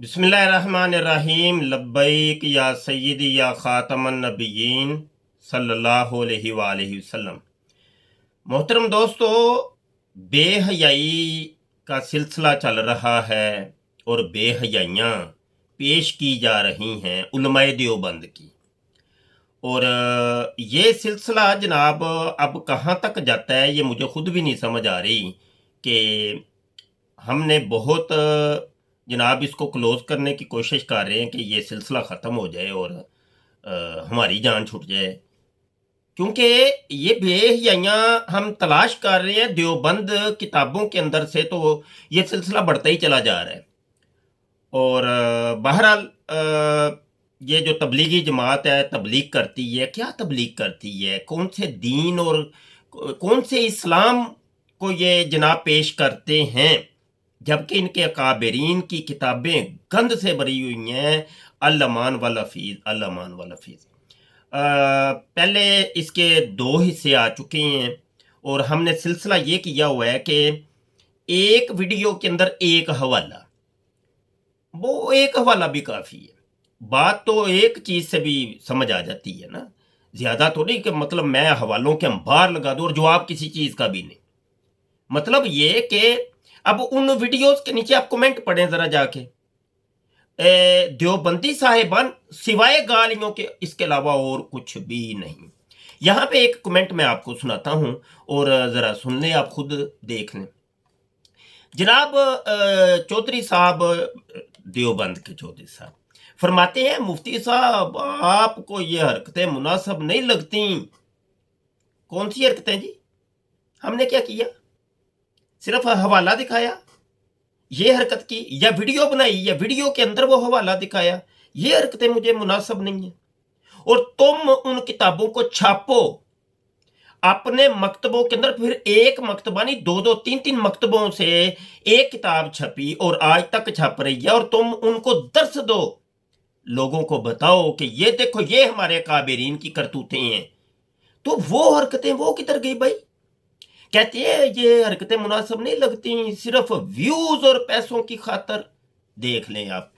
बिस्मिल्लाहिर्रहमानिर्रहीम लब्बैक या सय्यदी या ख़ातमन नबिय्यीन सल्लल्लाहु अलैहि वसल्लम। मोहतरम दोस्तों, बेहयाई का सिलसिला चल रहा है और बेहयाइयाँ पेश की जा रही हैं उलमाए देवबंद की। और ये सिलसिला जनाब अब कहाँ तक जाता है ये मुझे खुद भी नहीं समझ आ रही कि हमने बहुत जनाब इसको क्लोज़ करने की कोशिश कर रहे हैं कि ये सिलसिला ख़त्म हो जाए और हमारी जान छूट जाए, क्योंकि ये बेहयाइयाँ हम तलाश कर रहे हैं देवबंद किताबों के अंदर से, तो ये सिलसिला बढ़ता ही चला जा रहा है। और बहरहाल ये जो तबलीगी जमात है तबलीग करती है, क्या तबलीग करती है, कौन से दीन और कौन से इस्लाम को ये जनाब पेश करते हैं, जबकि इनके अकाबरीन की किताबें गंद से भरी हुई हैं। अल-अमान वल हफीज़, अल-अमान वल हफीज़। पहले इसके 2 हिस्से आ चुके हैं और हमने सिलसिला ये किया हुआ है कि एक वीडियो के अंदर एक हवाला, वो एक हवाला भी काफ़ी है। बात तो एक चीज़ से भी समझ आ जाती है ना, ज़्यादा तो नहीं कि मतलब मैं हवालों के अंबार लगा दूँ और जवाब किसी चीज़ का भी नहीं। मतलब ये कि अब उन वीडियोस के नीचे आप कमेंट पढ़ें ज़रा जाके, देवबंदी साहिबान सिवाय गालियों के इसके अलावा और कुछ भी नहीं। यहाँ पे एक कमेंट मैं आपको सुनाता हूँ और ज़रा सुन लें, आप खुद देख लें। जनाब चौधरी साहब, देवबंद के चौधरी साहब फरमाते हैं, मुफ्ती साहब आपको ये हरकतें मुनासिब नहीं लगती। कौन सी हरकतें जी? हमने क्या किया? सिर्फ हवाला दिखाया, ये हरकत की, या वीडियो बनाई या वीडियो के अंदर वो हवाला दिखाया, ये हरकतें मुझे मुनासिब नहीं है। और तुम उन किताबों को छापो अपने मकतबों के अंदर, फिर एक मकतबा नहीं 2-2 3-3 मकतबों से एक किताब छपी और आज तक छप रही है, और तुम उनको दर्स दो, लोगों को बताओ कि ये देखो ये हमारे काबरीन की करतूतें हैं। तो वो हरकतें वो किधर गई भाई? कहते हैं ये हरकतें मुनासिब नहीं लगती, सिर्फ व्यूज और पैसों की खातर। देख लें आप,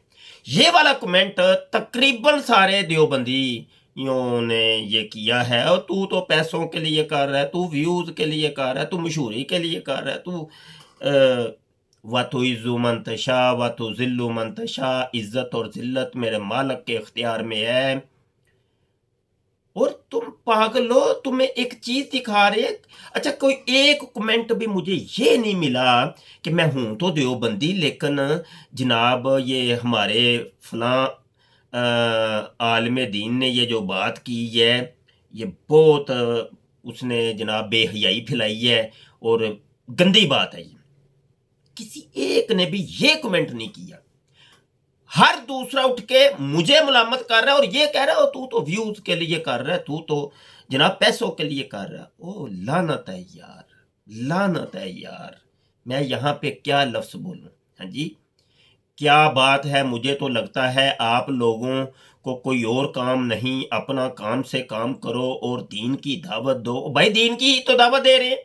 ये वाला कमेंट तकरीबन सारे देवबंदियों ने ये किया है। और तू तो पैसों के लिए कर रहा है, तू व्यूज के लिए कर रहा है, तू मशहूरी के लिए कर रहा है, तू व तो इज़्ज़ु मन तशा व तो ज़िल्लु मन तशा, इज्जत और जिल्लत मेरे मालिक के इख्तियार में है। और तुम पागल हो, तुम्हें एक चीज दिखा रहे। अच्छा, कोई एक कमेंट भी मुझे ये नहीं मिला कि मैं हूं तो देवबंदी, लेकिन जनाब ये हमारे फलां आलिम दीन ने ये जो बात की है ये बहुत उसने जनाब बेहयाई फैलाई है और गंदी बात है। ये किसी एक ने भी ये कमेंट नहीं किया। हर दूसरा उठ के मुझे मुलामत कर रहा है और ये कह रहा है तू तो व्यूज के लिए कर रहा है, तू तो जनाब पैसों के लिए कर रहा है। ओ लानत है यार, लानत है यार। मैं यहाँ पे क्या लफ्ज बोलूं? हाँ जी, क्या बात है। मुझे तो लगता है आप लोगों को कोई और काम नहीं, अपना काम से काम करो और दीन की दावत दो। भाई दीन की ही तो दावत दे रहे हैं,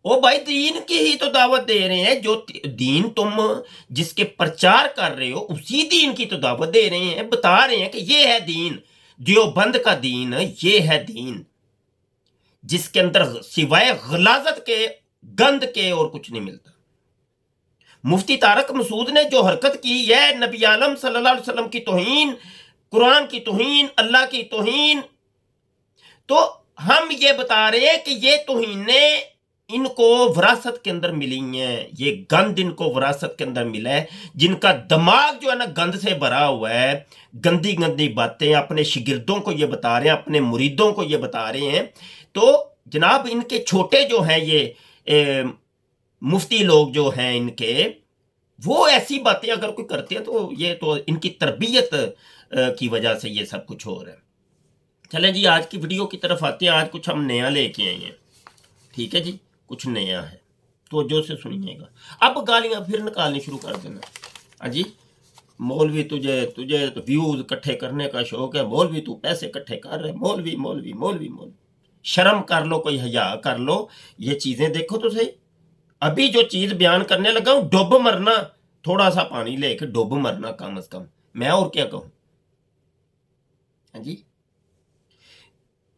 ओ भाई दीन की ही तो दावत दे रहे हैं। जो दीन तुम जिसके प्रचार कर रहे हो उसी दीन की तो दावत दे रहे हैं, बता रहे हैं कि ये है दीन, देवबंद का दीन, ये है दीन जिसके अंदर सिवाय गलाजत के, गंद के और कुछ नहीं मिलता। मुफ्ती तारक मसूद ने जो हरकत की है, नबी आलम सल्लल्लाहु अलैहि वसल्लम की तौहीन, कुरान की तौहीन, अल्लाह की तौहीन, तो हम ये बता रहे हैं कि ये तौहीनें इनको विरासत के अंदर मिली हैं, ये गंद इनको विरासत के अंदर मिला है, जिनका दिमाग जो है ना गंद से भरा हुआ है। गंदी गंदी बातें अपने शिगिर्दों को ये बता रहे हैं, अपने मुरीदों को ये बता रहे हैं। तो जनाब इनके छोटे जो हैं ये मुफ्ती लोग जो हैं इनके, वो ऐसी बातें अगर कोई करते हैं तो ये तो इनकी तरबियत की वजह से ये सब कुछ हो रहा है। चलें जी, आज की वीडियो की तरफ आते हैं। आज कुछ हम नया लेके आए हैं, ठीक है जी, कुछ नया है तो जो से सुनिएगा। अब गालियां फिर निकालनी शुरू कर देना। अजी मौलवी, तुझे तुझे तो व्यूज इकट्ठे करने का शौक है, मौलवी तू पैसे इकट्ठे कर रहे, मौलवी मौलवी मौलवी मौलवी। शर्म कर लो, कोई हया कर लो। ये चीजें देखो तो सही, अभी जो चीज बयान करने लगा हूं डुब मरना, थोड़ा सा पानी लेके डुब मरना कम अज कम, मैं और क्या कहूं। हाँ जी,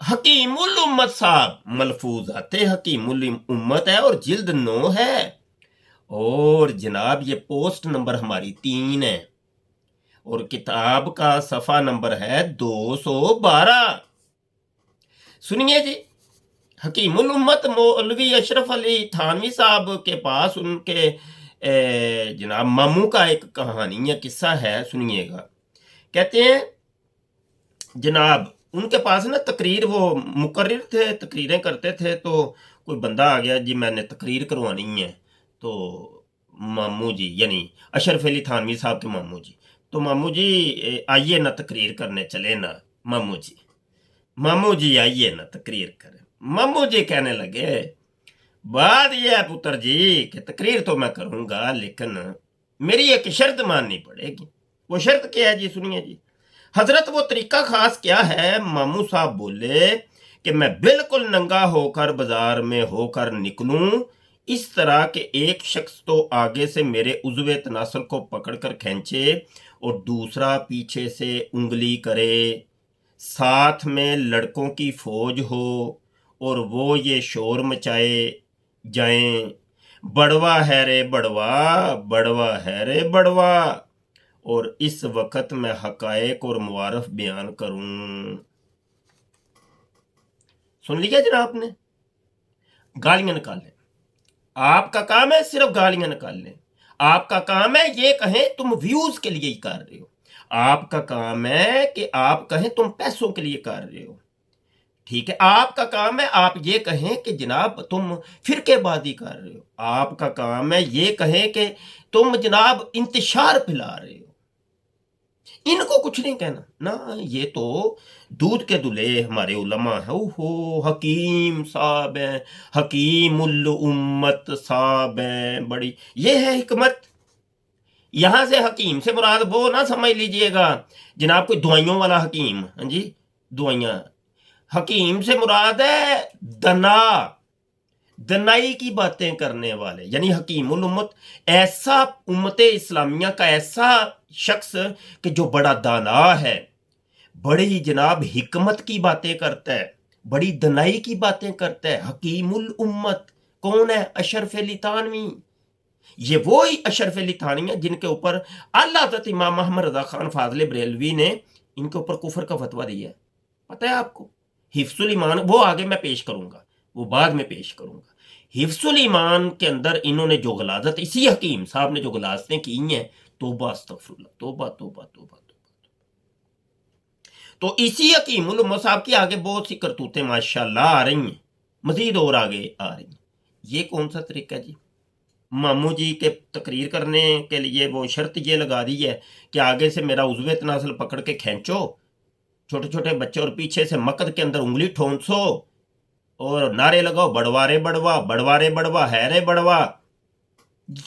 हकीमुल उम्मत साहब, मलफूजाते हकीमुल उम्मत है और जिल्द 9 है, और जनाब ये पोस्ट नंबर हमारी 3 है, और किताब का सफ़ा नंबर है 212। सुनिए जी, हकीमुल उम्मत मौलवी अशरफ अली थानवी साहब के पास उनके जनाब मामू का एक कहानी या किस्सा है, सुनिएगा। कहते हैं जनाब उनके पास ना तकरीर, वो मुकर्रिर थे, तकरीरें करते थे, तो कोई बंदा आ गया जी मैंने तकरीर करवानी है, तो मामू जी यानी अशरफ अली थानवी साहब के मामू जी, तो मामू जी आइए ना तकरीर करने चले ना, मामू जी, मामू जी आइए ना तकरीर करें। मामू जी कहने लगे बात यह है पुत्र जी कि तकरीर तो मैं करूंगा, लेकिन मेरी एक शर्त माननी पड़ेगी। वो शर्त क्या है जी, सुनिए जी। हजरत वो तरीका खास क्या है? मामू साहब बोले कि मैं बिल्कुल नंगा होकर बाजार में होकर निकलूं, इस तरह के एक शख्स तो आगे से मेरे उज़्वे तनासुल को पकड़कर खींचे और दूसरा पीछे से उंगली करे, साथ में लड़कों की फौज हो और वो ये शोर मचाए जाएं, बड़वा है रे बड़वा, बड़वा है रे बड़वा, और इस वक्त मैं हकायक और मुआरफ बयान करूं। सुन लिया जनाब आपने? गालियां निकालें, आपका काम है सिर्फ गालियां निकालने। आपका काम है ये कहें तुम व्यूज के लिए ही कर रहे हो, आपका काम है कि आप कहें तुम पैसों के लिए कर रहे हो, ठीक है। आपका काम है आप ये कहें कि जनाब तुम फिरकेबाजी कर रहे हो, आपका काम है ये कहें कि तुम जनाब इंतशार फैला रहे हो। इनको कुछ नहीं कहना ना, ये तो दूध के दुले हमारे उलमा है। ओहो हकीम साहब हैं, हकीमुल उम्मत साहब हैं, बड़ी ये है हिकमत। यहां से हकीम से मुराद वो ना समझ लीजिएगा जनाब कोई दवाइयों वाला हकीम, हाँ जी दवाइयां। हकीम से मुराद है दना, दनाई की बातें करने वाले, यानी हकीमुल उम्मत, ऐसा उम्मत इस्लामिया का ऐसा शख्स कि जो बड़ा दाना है, बड़ी जनाब हिकमत की बातें करता है, बड़ी दनाई की बातें करता है। हकीमुल उम्मत कौन है? अशरफ अली थानवी। ये वो ही अशरफ अली थानवी है जिनके ऊपर आला हज़रत इमाम मोहम्मद रजा खान फाजले बरेलवी ने इनके ऊपर कुफर का फतवा दिया है, पता है आपको? हिफ्जुल ईमान, वो आगे मैं पेश करूंगा, वो बाद में पेश करूंगा। हिफ्जुल ईमान के अंदर इन्होंने जो गलाजत, इसी हकीम साहब ने जो गलाजतें की हैं, तोबा अस्तगफिरुल्लाह, तोबा तोबा तोबा। तो इसी हकीमुल उम्मत साहब की आगे बहुत सी करतूतें माशाल्लाह आ रही हैं, मजीद और आगे आ रही हैं। ये कौन सा तरीका जी? मामू जी के तकरीर करने के लिए वो शर्त ये लगा दी है कि आगे से मेरा उज़्वे तनासुल पकड़ के खींचो, छोटे छोटे बच्चे, और पीछे से मकद के अंदर उंगली ठोंसो और नारे लगाओ बड़वा रे बड़वा, बड़वा रे बड़वा, है रे बड़वा।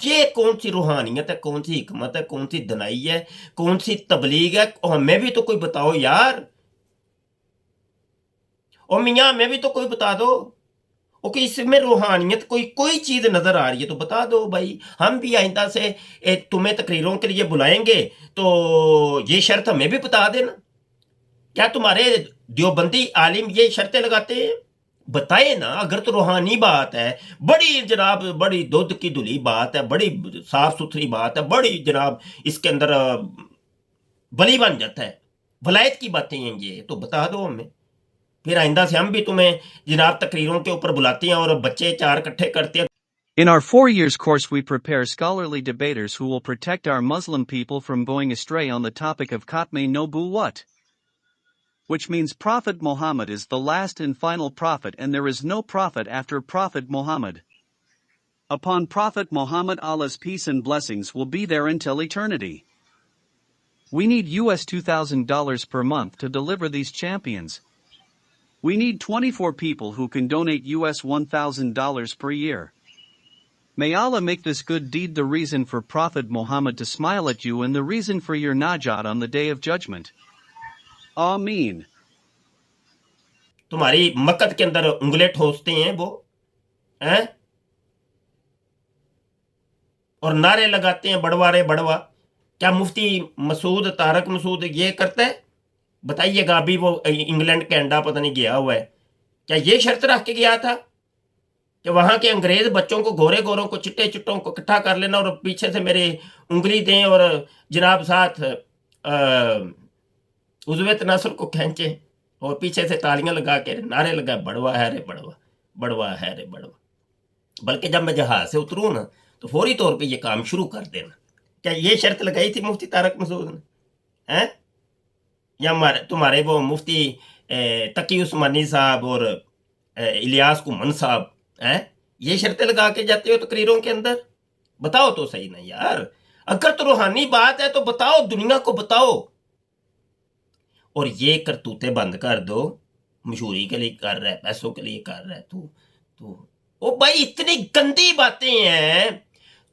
ये कौन सी रूहानियत है, कौन सी हिकमत है, कौन सी दनाई है, कौन सी तबलीग है? और हमें भी तो कोई बताओ यार, और मियाँ हमें भी तो कोई बता दो, ओके इसमें रूहानियत कोई कोई चीज नजर आ रही है तो बता दो भाई, हम भी आइंदा से तुम्हें तकरीरों के लिए बुलाएंगे तो ये शर्त हमें भी बता देना। क्या तुम्हारे देवबंदी आलिम ये शर्तें लगाते हैं? बताए ना, अगर तो रूहानी बात है, बड़ी जनाब बड़ी दूध की धुली बात है, बड़ी साफ सुथरी बात है, बड़ी जनाब इसके अंदर बली बन जाता है, वलायत की बातें हैं ये, तो बता दो हमें, फिर आइंदा से हम भी तुम्हें जनाब तकरीरों के ऊपर बुलाते हैं और बच्चे 4 इकट्ठे करते हैं। In our 4 years course we prepare scholarly debaters who will protect our Muslim people from going astray on the topic of Khatme Nubuwwat, which means Prophet Muhammad is the last and final prophet and there is no prophet after Prophet Muhammad. Upon Prophet Muhammad Allah's peace and blessings will be there until eternity. We need US $2,000 per month to deliver these champions. We need 24 people who can donate US $1,000 per year. May Allah make this good deed the reason for Prophet Muhammad to smile at you and the reason for your najat on the day of judgment. Ameen. तुम्हारी मक्कत के अंदर उंगले ठोसते हैं वो, हैं? اور نعرے لگاتے ہیں بڑوا رے بڑوا. کیا مفتی مسعود طارق مسعود یہ کرتا ہے؟ بتائیے گا. ابھی وہ انگلینڈ کینیڈا پتہ نہیں گیا ہوا ہے, کیا یہ شرط رکھ کے گیا تھا کہ وہاں کے انگریز بچوں کو گورے گوروں کو چٹے چٹوں کو اکٹھا کر لینا اور پیچھے سے میرے انگلی دیں اور جناب ساتھ عضو تناسل کو کھینچیں اور پیچھے سے تالیاں لگا کے نعرے لگا بڑوا ہے رے بڑوا, بڑوا ہے رے بڑوا. بلکہ جب میں جہاز سے اتروں نا تو فوری طور پہ یہ کام شروع کر دینا. کیا یہ شرط لگائی تھی مفتی طارق مسعود نے؟ یا تمہارے وہ مفتی تقی عثمانی صاحب اور الیاس کمن صاحب یہ شرطیں لگا کے جاتے ہو تقریروں کے اندر؟ بتاؤ تو صحیح نا یار. اگر تو روحانی بات ہے تو بتاؤ, دنیا کو بتاؤ. اور یہ کرتوتے بند کر دو. مشہوری کے لیے کر رہا ہے, پیسوں کے لیے کر رہا ہے تو او بھائی اتنی گندی باتیں ہیں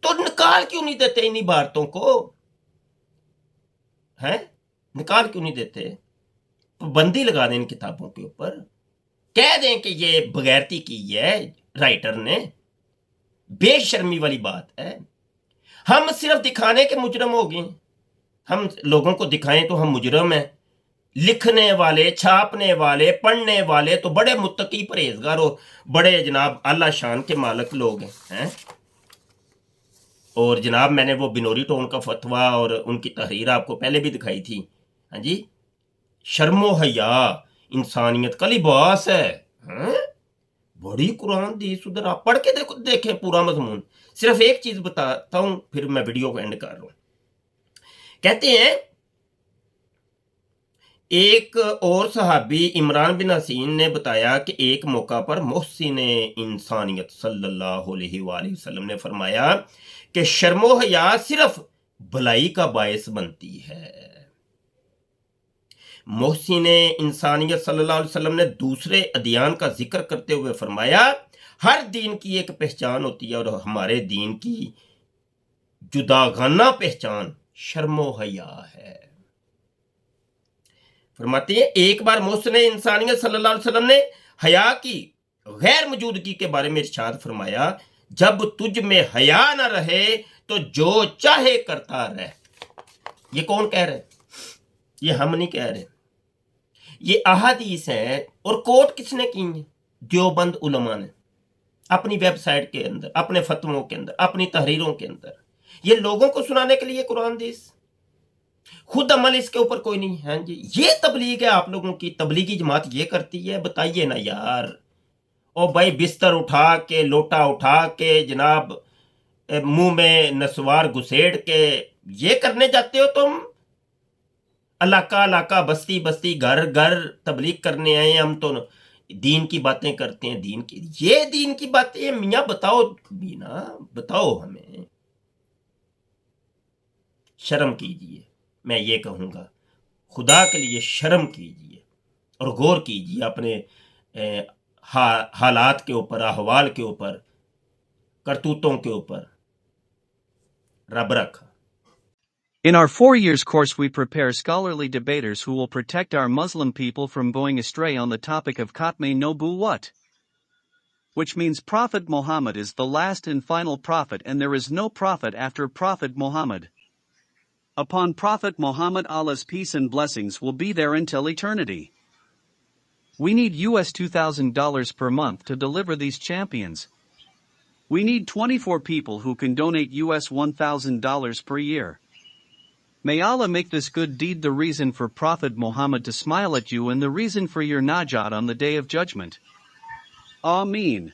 تو نکال کیوں نہیں دیتے انہی باتوں کو؟ نکال کیوں نہیں دیتے؟ پابندی لگا دیں ان کتابوں کے اوپر. کہہ دیں کہ یہ بغیرتی کی ہے رائٹر نے. بے شرمی والی بات ہے. ہم صرف دکھانے کے مجرم ہو گئے. ہم لوگوں کو دکھائیں تو ہم مجرم ہیں. لکھنے والے, چھاپنے والے, پڑھنے والے تو بڑے متقی پرہیزگار اور بڑے جناب اعلیٰ شان کے مالک لوگ ہیں. اور جناب میں نے وہ بنوری ٹون کا فتویٰ اور ان کی تحریر آپ کو پہلے بھی دکھائی تھی. ہاں جی, شرم و حیا انسانیت کا لباس ہے. بڑی قرآن حدیث ادھر آپ پڑھ کے دیکھیں پورا مضمون. صرف ایک چیز بتاتا ہوں پھر میں ویڈیو کو اینڈ کر رہا ہوں. کہتے ہیں ایک اور صحابی عمران بن حسین نے بتایا کہ ایک موقع پر محسن انسانیت صلی اللہ علیہ وآلہ وسلم نے فرمایا کہ شرم و حیا صرف بھلائی کا باعث بنتی ہے. محسن انسانیت صلی اللہ علیہ وسلم نے دوسرے ادیان کا ذکر کرتے ہوئے فرمایا ہر دین کی ایک پہچان ہوتی ہے اور ہمارے دین کی جداگانہ پہچان شرم و حیا ہے. فرماتے ہیں ایک بار محسن انسانیت صلی اللہ علیہ وسلم نے حیا کی غیر موجودگی کے بارے میں ارشاد فرمایا جب تجھ میں حیا نہ رہے تو جو چاہے کرتا رہ. یہ کون کہہ رہے؟ یہ ہم نہیں کہہ رہے. یہ احادیث ہیں اور کوٹ کس نے کی ہیں؟ دیوبند علماء نے اپنی ویب سائٹ کے اندر, اپنے فتووں کے اندر, اپنی تحریروں کے اندر. یہ لوگوں کو سنانے کے لیے قرآن حدیث, خود عمل اس کے اوپر کوئی نہیں ہے. جی یہ تبلیغ ہے آپ لوگوں کی. تبلیغی جماعت یہ کرتی ہے؟ بتائیے نا یار. او بھائی بستر اٹھا کے, لوٹا اٹھا کے, جناب منہ میں نسوار گھسیڑ کے یہ کرنے جاتے ہو تم؟ علاقہ علاقہ, بستی بستی, گھر گھر تبلیغ کرنے آئے ہیں. ہم تو دین کی باتیں کرتے ہیں. دین کی یہ دین کی باتیں میاں بتاؤ بینا, بتاؤ ہمیں. شرم کیجئے, میں یہ کہوں گا خدا کے لیے شرم کیجئے اور غور کیجئے اپنے حالات کے اوپر, احوال کے اوپر, کرتوتوں کے اوپر. رب رکھا. In our 4 years course we prepare scholarly debaters who will protect our Muslim people from going astray on the topic of Khatme Nubuwwat, which means Prophet Muhammad is the last and final prophet and there is no prophet after Prophet Muhammad. Upon Prophet Muhammad Allah's peace and blessings will be there until eternity. We need US $2,000 per month to deliver these champions. We need 24 people who can donate US $1,000 per year. May Allah make this good deed the reason for Prophet Muhammad to smile at you and the reason for your najat on the Day of Judgment. Ameen.